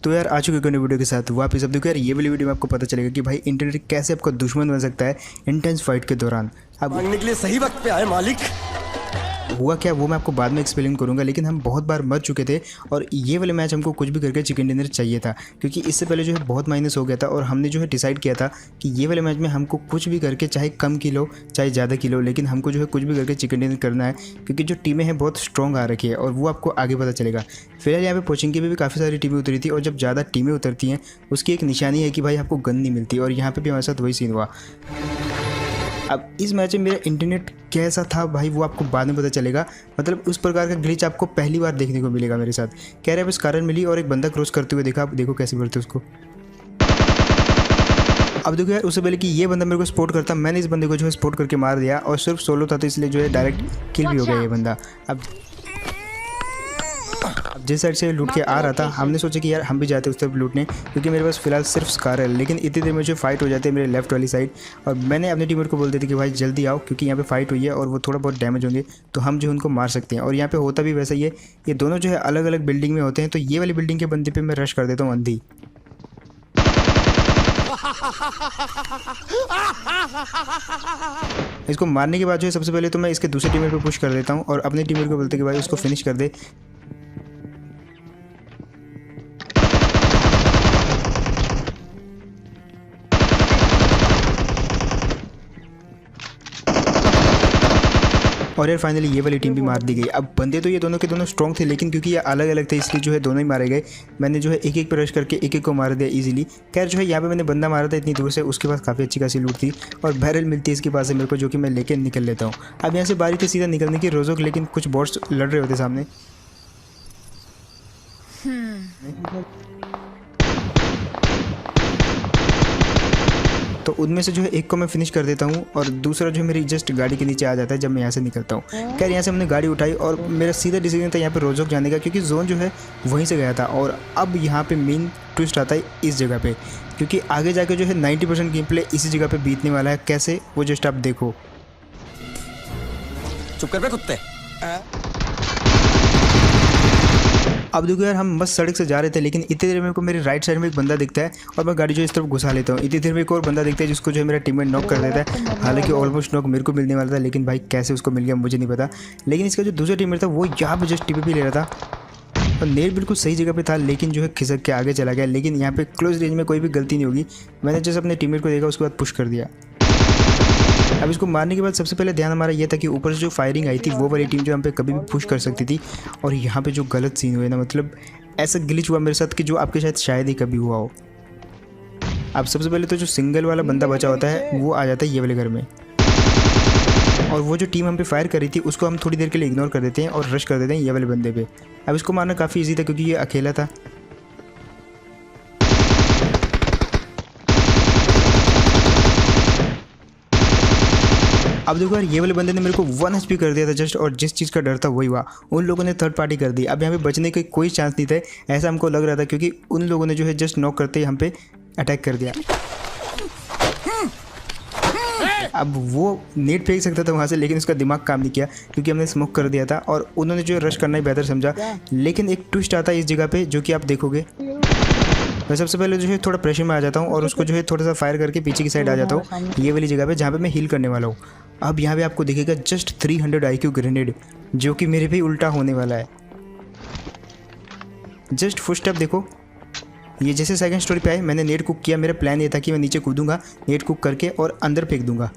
तो यार आ चुके हैं वीडियो के साथ वापस। अब देखो यार, ये वाली वीडियो में आपको पता चलेगा कि भाई इंटरनेट कैसे आपका दुश्मन बन सकता है इंटेंस फाइट के दौरान। अब मांगने के लिए सही वक्त पे आए मालिक। हुआ क्या वो मैं आपको बाद में एक्सप्लेन करूंगा, लेकिन हम बहुत बार मर चुके थे और ये वाले मैच हमको कुछ भी करके चिकन डिनर चाहिए था, क्योंकि इससे पहले जो है बहुत माइनस हो गया था और हमने जो है डिसाइड किया था कि ये वाले मैच में हमको कुछ भी करके, चाहे कम किलो चाहे ज़्यादा किलो, लेकिन हमको जो है कुछ भी करके चिकन डिनर करना है, क्योंकि जो टीमें हैं बहुत स्ट्रॉन्ग आ रखी है और वो आपको आगे पता चलेगा। फिलहाल यहाँ पे पोचिंग की भी काफ़ी सारी टीमें उतरी थी और जब ज़्यादा टीमें उतरती हैं उसकी एक निशानी है कि भाई आपको गन नहीं मिलती, और यहाँ पर भी हमारे साथ वही सीन हुआ। अब इस मैच में मेरा इंटरनेट कैसा था भाई वो आपको बाद में पता चलेगा। मतलब उस प्रकार का ग्लिच आपको पहली बार देखने को मिलेगा मेरे साथ। कह रहे बस कारण मिली और एक बंदा क्रॉस करते हुए देखा। आप देखो कैसे बढ़ते उसको। अब देखो यार, उससे पहले कि ये बंदा मेरे को सपोर्ट करता, मैंने इस बंदे को जो है सपोर्ट करके मार दिया और सिर्फ सोलो था तो इसलिए जो है डायरेक्ट किल भी हो गया ये बंदा। अब जिस साइड से लूट के आ रहा था हमने सोचा कि यार हम भी जाते उस तरफ लूटने, क्योंकि मेरे पास फिलहाल सिर्फ स्कार है। लेकिन इतनी देर में जो फाइट हो जाती है मेरे लेफ्ट वाली साइड, और मैंने अपने टीममेट को बोल देती कि भाई जल्दी आओ क्योंकि यहाँ पे फाइट हुई है और वो थोड़ा बहुत डैमेज होंगे तो हम जो उनको मार सकते हैं। और यहाँ पे होता भी वैसा ही है, ये दोनों जो है अलग अलग बिल्डिंग में होते हैं, तो ये वाली बिल्डिंग के बंदे पे मैं रश कर देता हूँ अंधी। इसको मारने के बाद जो है सबसे पहले तो मैं इसके दूसरे टीममेट पे पुश कर देता हूँ और अपने टीममेट को बोलते कि भाई उसको फिनिश कर दे। और यार फाइनली ये वाली टीम भी मार दी गई। अब बंदे तो ये दोनों के दोनों स्ट्रॉन्ग थे, लेकिन क्योंकि ये अलग अलग थे इसलिए जो है दोनों ही मारे गए। मैंने जो है एक एक पर रश करके एक एक को मार दिया इजीली। खैर जो है यहाँ पे मैंने बंदा मारा था इतनी दूर से, उसके पास काफ़ी अच्छी खासी लूट थी और बैरल मिलती है इसके पास से मेरे को, जो कि मैं लेके निकल लेता हूँ। अब यहाँ से बारी थी सीधा निकलने की रोज़ोक, लेकिन कुछ बॉट्स लड़ रहे होते सामने। तो उनमें से जो है एक को मैं फिनिश कर देता हूँ और दूसरा जो है मेरी जस्ट गाड़ी के नीचे आ जाता है जब मैं यहाँ से निकलता हूँ। खैर यहाँ से हमने गाड़ी उठाई और मेरा सीधा डिसीजन था यहाँ पे रोजोक जाने का, क्योंकि जोन जो है वहीं से गया था। और अब यहाँ पे मेन ट्विस्ट आता है इस जगह पे, क्योंकि आगे जाके जो है 90% गेम प्ले इसी जगह पे बीतने वाला है। कैसे वो जस्ट आप देखो। चुप कर बे कुत्ते। अब देखो यार, हम बस सड़क से जा रहे थे, लेकिन इतनी देर में को मेरे राइट साइड में एक बंदा दिखता है और मैं गाड़ी जो इस तरफ घुसा लेता हूँ। इतनी देर में एक और बंदा दिखता है जिसको जो है मेरा टीममेट नॉक कर देता है। हालांकि ऑलमोस्ट नॉक मेरे को मिलने वाला था, लेकिन भाई कैसे उसको मिल गया मुझे नहीं पता। लेकिन इसका जो दूसरा टीममेट था वो यहाँ पे जस्ट टीपीपी ले रहा था और नेट बिल्कुल सही जगह पे था, लेकिन जो है खिसक के आगे चला गया। लेकिन यहाँ पे क्लोज रेंज में कोई भी गलती नहीं होगी। मैंने जस्ट अपने टीममेट को देखा, उसके बाद पुश कर दिया। अब इसको मारने के बाद सबसे पहले ध्यान हमारा ये था कि ऊपर से जो फायरिंग आई थी वो वाली टीम जो हम पे कभी भी पुश कर सकती थी। और यहाँ पे जो गलत सीन हुए ना, मतलब ऐसा ग्लिच हुआ मेरे साथ कि जो आपके शायद ही कभी हुआ हो। अब सबसे पहले तो जो सिंगल वाला बंदा बचा होता है वो आ जाता है ये वाले घर में, और वो जो टीम हम पे फायर कर रही थी उसको हम थोड़ी देर के लिए इग्नोर कर देते हैं और रश कर देते हैं ये वाले बंदे पे। अब इसको मारना काफ़ी ईजी था क्योंकि ये अकेला था। अब देखो यार, ये वाले बंदे ने मेरे को 1 HP कर दिया था जस्ट, और जिस चीज़ का डर था वही हुआ। उन लोगों ने थर्ड पार्टी कर दी। अब यहाँ पे बचने का कोई चांस नहीं था, ऐसा हमको लग रहा था, क्योंकि उन लोगों ने जो है जस्ट नॉक करते ही हम पे अटैक कर दिया। अब वो नेट फेंक सकता था वहाँ से, लेकिन उसका दिमाग काम नहीं किया क्योंकि हमने स्मोक कर दिया था और उन्होंने जो रश करना ही बेहतर समझा। लेकिन एक ट्विस्ट आता है इस जगह पे जो कि आप देखोगे। मैं सबसे पहले जो है थोड़ा प्रेशर में आ जाता हूँ और उसको जो है थोड़ा सा फायर करके पीछे की साइड आ जाता हूँ ये वाली जगह पे जहाँ पे मैं हील करने वाला हूँ। अब यहाँ पे आपको दिखेगा जस्ट 300 IQ ग्रेनेड, जो कि मेरे पे उल्टा होने वाला है। जस्ट फुट स्टेप देखो, ये जैसे सेकंड स्टोरी पे आए मैंने नेट कुक किया। मेरा प्लान ये था कि मैं नीचे कूदूंगा नेट कुक करके और अंदर फेंक दूंगा।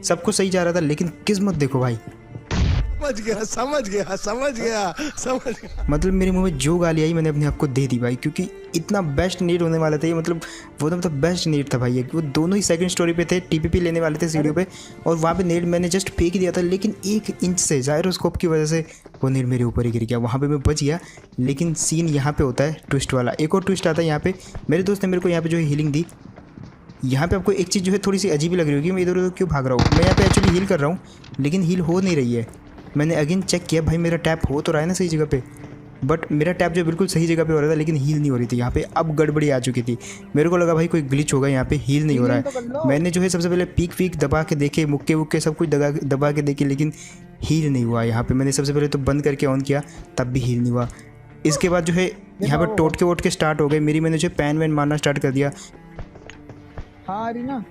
सब कुछ सही जा रहा था, लेकिन किस्मत देखो भाई। समझ गया। मतलब मेरे मुंह में जो गाली आई मैंने अपने आप को दे दी भाई, क्योंकि इतना बेस्ट नीड होने वाला था ये। मतलब वो तो बेस्ट नीड था भाई। वो दोनों ही सेकंड स्टोरी पे थे, टीपीपी लेने वाले थे सीढ़ियों पे, और वहाँ पे नेट मैंने जस्ट फेंक दिया था, लेकिन 1 इंच से जायरोस्कोप की वजह से वो नेट मेरे ऊपर ही गिर गया। वहाँ पे मैं बच गया। लेकिन सीन यहाँ पे होता है ट्विस्ट वाला। एक और ट्विस्ट आता है यहाँ पे। मेरे दोस्त ने मेरे को यहाँ पे जो है हीलिंग दी। यहाँ पे आपको एक चीज़ जो है थोड़ी सी अजीब लग रही होगी, मैं इधर उधर क्यों भाग रहा हूँ। मैं यहाँ पे एक्चुअली हील कर रहा हूँ लेकिन हील हो नहीं रही है। मैंने अगेन चेक किया, भाई मेरा टैप हो तो रहा है ना सही जगह पे, बट मेरा टैप जो बिल्कुल सही जगह पे हो रहा था लेकिन हील नहीं हो रही थी यहाँ पे। अब गड़बड़ी आ चुकी थी। मेरे को लगा भाई कोई ग्लिच होगा, यहाँ पे हील नहीं हो रहा है। मैंने जो है सबसे पहले पीक दबा के देखे, मुक्के वुक्के सब कुछ दबा के देखे, लेकिन हील नहीं हुआ यहाँ पे। मैंने सबसे पहले तो बंद करके ऑन किया तब भी हील नहीं हुआ। इसके बाद जो है यहाँ पर टोट के स्टार्ट हो गए। मैंने जो पैन वैन मारना स्टार्ट कर दिया। हाँ रही ना।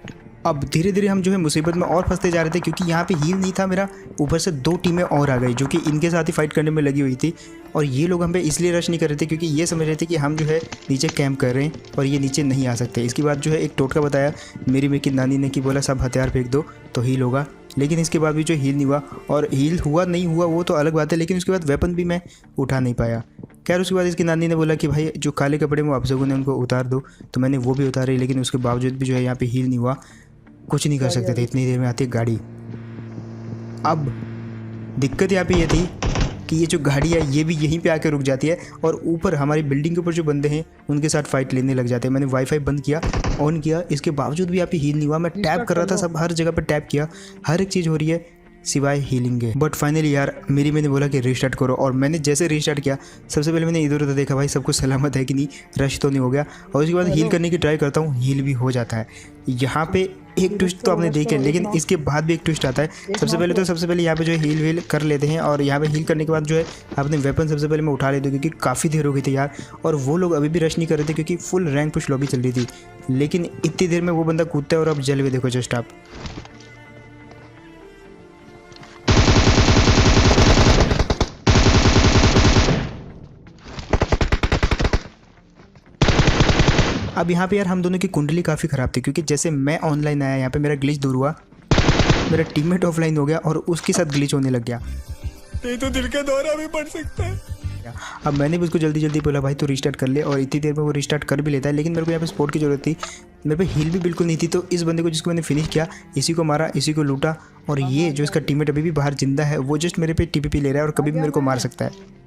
अब धीरे धीरे हम जो है मुसीबत में और फंसते जा रहे थे क्योंकि यहाँ पे हील नहीं था मेरा। ऊपर से 2 टीमें और आ गई जो कि इनके साथ ही फाइट करने में लगी हुई थी। और ये लोग हम पे इसलिए रश नहीं कर रहे थे क्योंकि ये समझ रहे थे कि हम जो है नीचे कैंप कर रहे हैं और ये नीचे नहीं आ सकते। इसके बाद जो है एक टोटका बताया मेरी की नानी ने कि बोला सब हथियार फेंक दो तो हील होगा। लेकिन इसके बाद भी जो हील नहीं हुआ, और हील हुआ नहीं हुआ वो तो अलग बात है, लेकिन उसके बाद वेपन भी मैं उठा नहीं पाया। खैर उसके बाद इसकी नानी ने बोला कि भाई जो काले कपड़े वो आप लोगों ने उनको उतार दो, तो मैंने वो भी उतारे। लेकिन उसके बावजूद भी जो है यहाँ पे हील नहीं हुआ, कुछ नहीं कर सकते थे। इतनी देर में आती है गाड़ी। अब दिक्कत यहाँ पे ये थी कि ये जो गाड़ी है ये भी यहीं पे आके रुक जाती है और ऊपर हमारी बिल्डिंग के ऊपर जो बंदे हैं उनके साथ फाइट लेने लग जाते हैं। मैंने वाईफाई बंद किया, ऑन किया, इसके बावजूद भी यहाँ पे हील नहीं हुआ। मैं टैप कर रहा था, सब हर जगह पे टैप किया, हर एक चीज़ हो रही है सिवाय हीलिंग के। बट फाइनली यार मैंने बोला कि रीस्टार्ट करो, और मैंने जैसे रीस्टार्ट किया सबसे पहले मैंने इधर उधर देखा भाई सब कुछ सलामत है कि नहीं, रश तो नहीं हो गया। और उसके बाद हील करने की ट्राई करता हूँ, हील भी हो जाता है। यहाँ पे एक ट्विस्ट तो आपने देखे, लेकिन इसके बाद भी एक ट्विस्ट आता है। सबसे पहले यहाँ पे जो है हील वील कर लेते हैं, और यहाँ पे हील करने के बाद जो है अपने वेपन सबसे पहले मैं उठा लेता हूँ क्योंकि काफ़ी देर हो गई थी यार। और वो लोग अभी भी रश नहीं कर रहे थे क्योंकि फुल रैंक पुश लॉबी चल रही थी। लेकिन इतनी देर में वो बंदा कूदता है और अब जल हुए देखो जस्ट आप। अब यहाँ पे यार हम दोनों की कुंडली काफ़ी ख़राब थी क्योंकि जैसे मैं ऑनलाइन आया यहाँ पे मेरा ग्लिच दूर हुआ, मेरा टीममेट ऑफलाइन हो गया और उसके साथ ग्लिच होने लग गया। नहीं तो दिल का दौरा भी पड़ सकता है। अब मैंने भी उसको जल्दी जल्दी बोला भाई तू रीस्टार्ट कर ले, और इतनी देर में वो रीस्टार्ट कर भी लेता है। लेकिन मेरे को यहाँ पे सपोर्ट की ज़रूरत थी, मेरे पे हील भी बिल्कुल नहीं थी। तो इस बंदे को जिसको मैंने फिनिश किया, इसी को मारा, इसी को लूटा। और ये जो इसका टीममेट अभी भी बाहर जिंदा है वो जस्ट मेरे पे टीपीपी ले रहा है और कभी भी मेरे को मार सकता है।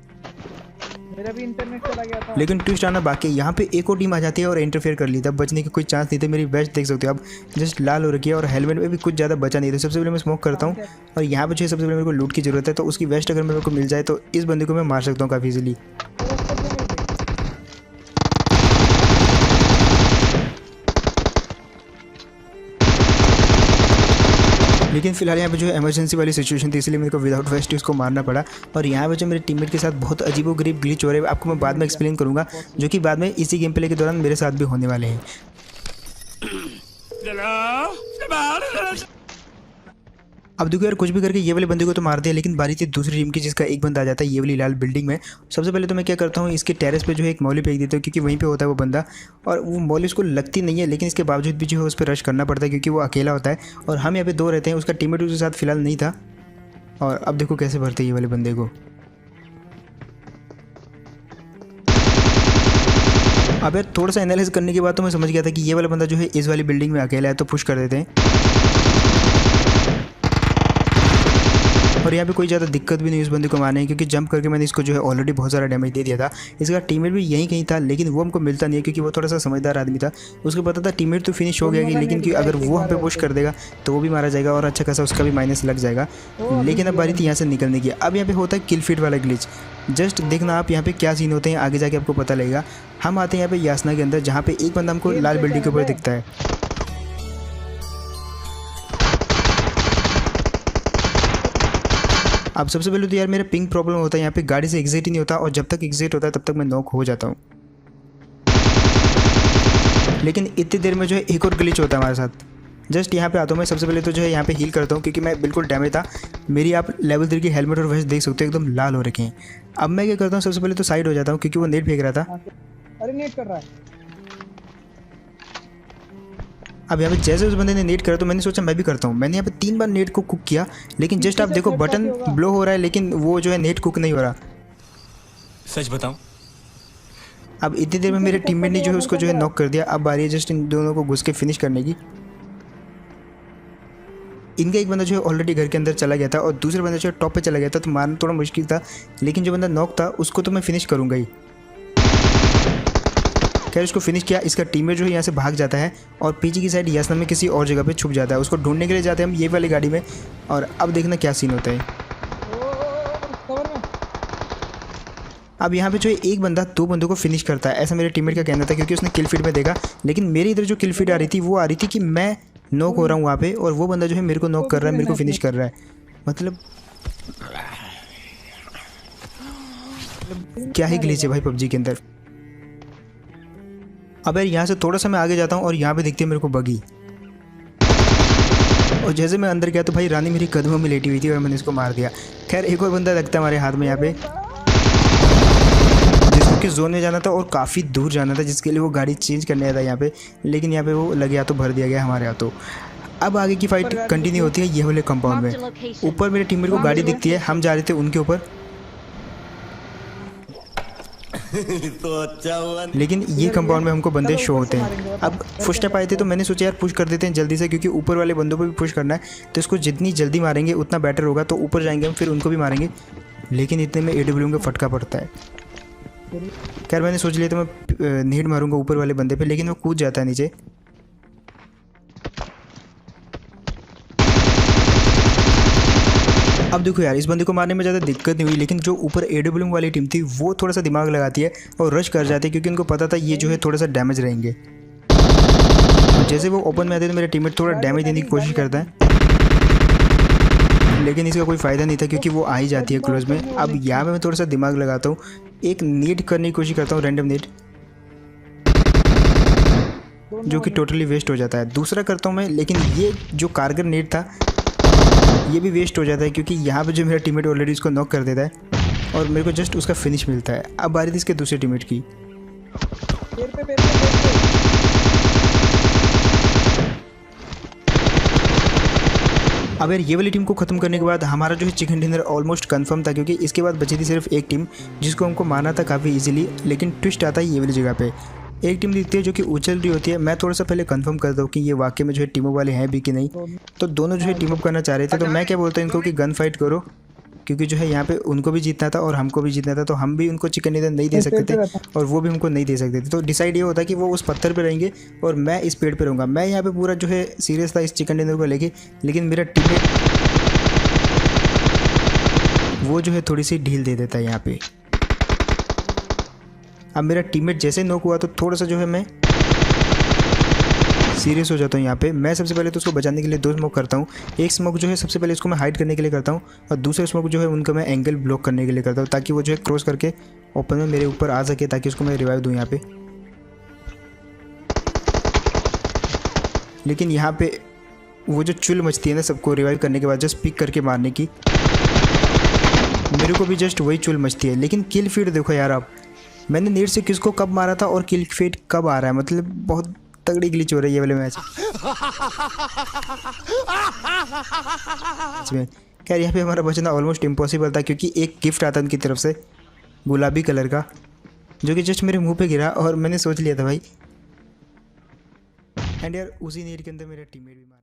मेरा भी इंटरनेट चला गया था। लेकिन ट्विस्ट आना बाकी है, यहाँ पे एक और टीम आ जाती है और इंटरफेयर कर ली था। बचने की कोई चांस नहीं थे। मेरी वेस्ट देख सकते हो आप, जस्ट लाल हो रखी है और हेलमेट में भी कुछ ज़्यादा बचा नहीं था। सबसे पहले मैं स्मोक करता हूँ और यहाँ पे जो है सबसे पहले मेरे को लूट की ज़रूरत है। तो उसकी वेस्ट अगर मेरे को मिल जाए तो इस बंदे को मैं मार सकता हूँ काफ़ी ईजिली। लेकिन फिलहाल यहाँ पे जो इमरजेंसी वाली सिचुएशन थी, इसलिए मेरे को विदाउट वेस्ट उसको मारना पड़ा। और यहाँ पे जो मेरे टीममेट के साथ बहुत अजीबोगरीब ग्लिच हो रहे हैं, आपको मैं बाद में एक्सप्लेन करूँगा, जो कि बाद में इसी गेम प्ले के दौरान मेरे साथ भी होने वाले हैं। अब देखो यार कुछ भी करके ये वाले बंदे को तो मार दिया, लेकिन बारी थी दूसरी टीम की जिसका एक बंदा आ जाता है ये वाली लाल बिल्डिंग में। सबसे पहले तो मैं क्या करता हूँ, इसके टेरेस पे जो है एक मौली फेंक देता हूँ क्योंकि वहीं पे होता है वो बंदा, और वो मौली उसको लगती नहीं है। लेकिन इसके बावजूद भी जो है उस पर रश करना पड़ता है क्योंकि वो अकेला होता है और हम यहाँ पे 2 रहते हैं। उसका टीममेट उसके साथ फिलहाल नहीं था। और अब देखो कैसे भरते ये वाले बंदे को। अब यार थोड़ा सा एनालिसिस करने के बाद तो मैं समझ गया था कि ये वाला बंदा जो है इस वाली बिल्डिंग में अकेला है, तो पुश कर देते हैं। और यहाँ पे कोई ज़्यादा दिक्कत भी नहीं उस बंदे को मारने, क्योंकि जंप करके मैंने इसको जो है ऑलरेडी बहुत सारा डैमेज दे दिया था। इसका टीममेट भी यहीं कहीं था, लेकिन वो हमको मिलता नहीं है क्योंकि वो थोड़ा सा समझदार आदमी था। उसको पता था टीममेट तो फिनिश हो गया, लेकिन कि अगर वो हम पे पुश कर देगा तो वो भी मारा जाएगा और अच्छा खासा उसका भी माइनस लग जाएगा। लेकिन अब बारी थी यहाँ से निकलने की। अब यहाँ पे होता है किल फीड वाला ग्लिच। जस्ट देखना आप यहाँ पे क्या सीन होते हैं, आगे जाके आपको पता लगेगा। हम आते हैं यहाँ पे यासना के अंदर, जहाँ पे एक बंदा हमको लाल बिल्डिंग के ऊपर दिखता है। अब सबसे पहले तो यार मेरा पिंग प्रॉब्लम होता है, यहाँ पे गाड़ी से एग्जिट ही नहीं होता, और जब तक एग्जिट होता है तब तक मैं नॉक हो जाता हूँ। लेकिन इतनी देर में जो है एक और ग्लिच होता है हमारे साथ। जस्ट यहाँ पे आता हूँ मैं, सबसे पहले तो जो है यहाँ पे हील करता हूँ क्योंकि मैं बिल्कुल डैमेज था। मेरी आप लेवल 3 की हेलमेट और वेस्ट देख सकते हो एकदम लाल हो रखे हैं। अब मैं क्या करता हूँ, सबसे पहले तो साइड हो जाता हूँ क्योंकि वो नेट फेंक रहा था। अरे नेट कर रहा है। अब यहाँ पे जैसे उस बंदे ने नेट करा तो मैंने सोचा मैं भी करता हूँ। मैंने यहाँ पे 3 बार नेट को कुक किया, लेकिन जस्ट आप देखो बटन ब्लो हो रहा है, लेकिन वो जो है नेट कुक नहीं हो रहा। सच बताऊं, अब इतनी देर में मेरे टीममेट ने जो है उसको जो है नॉक कर दिया। अब बारी है जस्ट इन दोनों को घुस के फिनिश करने की। इनका एक बंदा जो है ऑलरेडी घर के अंदर चला गया था और दूसरा बंदा जो है टॉप पे चला गया था, तो मारना थोड़ा मुश्किल था। लेकिन जो बंदा नॉक था उसको तो मैं फिनिश करूँगा ही। खैर उसको फिनिश किया। इसका टीममेट जो है यहाँ से भाग जाता है और पीछे की साइड यासना में किसी और जगह पे छुप जाता है। उसको ढूंढने के लिए जाते हैं हम ये वाली गाड़ी में। और अब देखना क्या सीन होता है। अब यहाँ पे जो है एक बंदा 2 बंदों को फिनिश करता है, ऐसा मेरे टीममेट का कहना था क्योंकि उसने किल फीड में देखा। लेकिन मेरी इधर जो किल फीड आ रही थी वो आ रही थी कि मैं नॉक हो रहा हूँ वहाँ पे, और वो बंदा जो है मेरे को नॉक कर रहा है, मेरे को फिनिश कर रहा है। मतलब क्या ही ग्लिच है भाई पबजी के अंदर। अब यार यहाँ से थोड़ा सा मैं आगे जाता हूँ और यहाँ पे दिखती है मेरे को बगी, और जैसे मैं अंदर गया तो भाई रानी मेरी कदमों में लेटी हुई थी और मैंने इसको मार दिया। खैर एक और बंदा लगता है हमारे हाथ में यहाँ पे, जिसको कि जोन में जाना था और काफ़ी दूर जाना था, जिसके लिए वो गाड़ी चेंज करने आया था यहाँ पे, लेकिन यहाँ पे वो लगे हाथों भर दिया गया हमारे हाथों। अब आगे की फाइट कंटिन्यू होती है ये वाले कंपाउंड में। ऊपर मेरे टीममेट को गाड़ी दिखती है, हम जा रहे थे उनके ऊपर, तो अच्छा हुआ। लेकिन ये कंपाउंड में हमको बंदे शो होते हैं। अब फुट स्टेप आए थे तो मैंने सोचा यार पुश कर देते हैं जल्दी से, क्योंकि ऊपर वाले बंदों पे भी पुश करना है, तो इसको जितनी जल्दी मारेंगे उतना बेटर होगा। तो ऊपर जाएंगे हम, फिर उनको भी मारेंगे, लेकिन इतने में AWM का फटका पड़ता है। खैर मैंने सोच लिया था मैं नेड मारूंगा ऊपर वाले बंदे पे, लेकिन वो कूद जाता है नीचे। अब देखो यार इस बंदे को मारने में ज़्यादा दिक्कत नहीं हुई, लेकिन जो ऊपर AWM वाली टीम थी वो थोड़ा सा दिमाग लगाती है और रश कर जाती है, क्योंकि उनको पता था ये जो है थोड़ा सा डैमेज रहेंगे। जैसे वो ओपन में आते तो मेरा टीममेट थोड़ा डैमेज देने की कोशिश करता है, लेकिन इसका कोई फ़ायदा नहीं था क्योंकि वो आ ही जाती है क्लोज में। अब यहाँ पे मैं थोड़ा सा दिमाग लगाता हूँ, एक नीड करने की कोशिश करता हूँ, रैंडम नीड, जो कि टोटली वेस्ट हो जाता है। दूसरा करता हूँ मैं, लेकिन ये जो कारगर नीड था ये भी वेस्ट हो जाता है, क्योंकि यहाँ पे जो मेरा टीममेट ऑलरेडी उसको नॉक कर देता है और मेरे को जस्ट उसका फिनिश मिलता है। अब बारी थी इसके दूसरे टीममेट की। पेड़ पे। अब यार ये वाली टीम को ख़त्म करने के बाद हमारा जो है चिकन डिनर ऑलमोस्ट कंफर्म था, क्योंकि इसके बाद बची थी सिर्फ एक टीम जिसको हमको मारना था काफ़ी इजीली। लेकिन ट्विस्ट आता है ये वाली जगह पे, एक टीम दिखती है जो कि उछल रही होती है। मैं थोड़ा सा पहले कंफर्म करता हूँ कि ये वाकई में जो है टीम अप वाले हैं भी कि नहीं। तो दोनों जो है टीम अप करना चाह रहे थे, तो मैं क्या बोलता हूँ इनको कि गन फाइट करो, क्योंकि जो है यहाँ पे उनको भी जीतना था और हमको भी जीतना था। तो हम भी उनको चिकन डिनर नहीं दे सकते थे और वो भी हमको नहीं दे सकते थे। तो डिसाइड ये होता कि वो उस पत्थर पे रहेंगे और मैं इस पेड़ पे रहूँगा। मैं यहाँ पे पूरा जो है सीरियस था इस चिकन डिनर को लेके, लेकिन मेरा टीममेट वो जो है थोड़ी सी ढील दे देता है यहाँ पे। अब मेरा टीममेट जैसे नॉक हुआ तो थोड़ा सा जो है मैं सीरियस हो जाता हूँ यहाँ पे। मैं सबसे पहले तो उसको बचाने के लिए 2 स्मोक करता हूँ। एक स्मोक जो है सबसे पहले इसको मैं हाइड करने के लिए करता हूँ, और दूसरा स्मोक जो है उनका मैं एंगल ब्लॉक करने के लिए करता हूँ, ताकि वो जो है क्रॉस करके ओपन में मेरे ऊपर आ सके, ताकि उसको मैं रिवाइव दूँ यहाँ पे। लेकिन यहाँ पे वो जो चुल मचती है ना सबको रिवाइव करने के बाद जस्ट पिक करके मारने की, मेरे को भी जस्ट वही चुल मचती है। लेकिन किल फीड देखो यार, आप मैंने नेट से किसको कब मारा था और किल फीड कब आ रहा है, मतलब बहुत तगड़ी ग्लिच हो रही है ये वाले मैच में। खैर यहाँ पे हमारा बचना ऑलमोस्ट इम्पॉसिबल था, क्योंकि एक गिफ्ट आता उनकी तरफ से गुलाबी कलर का, जो कि जस्ट मेरे मुंह पे गिरा और मैंने सोच लिया था भाई। एंड यार उसी नेट के अंदर मेरा टीममेट भी मारा।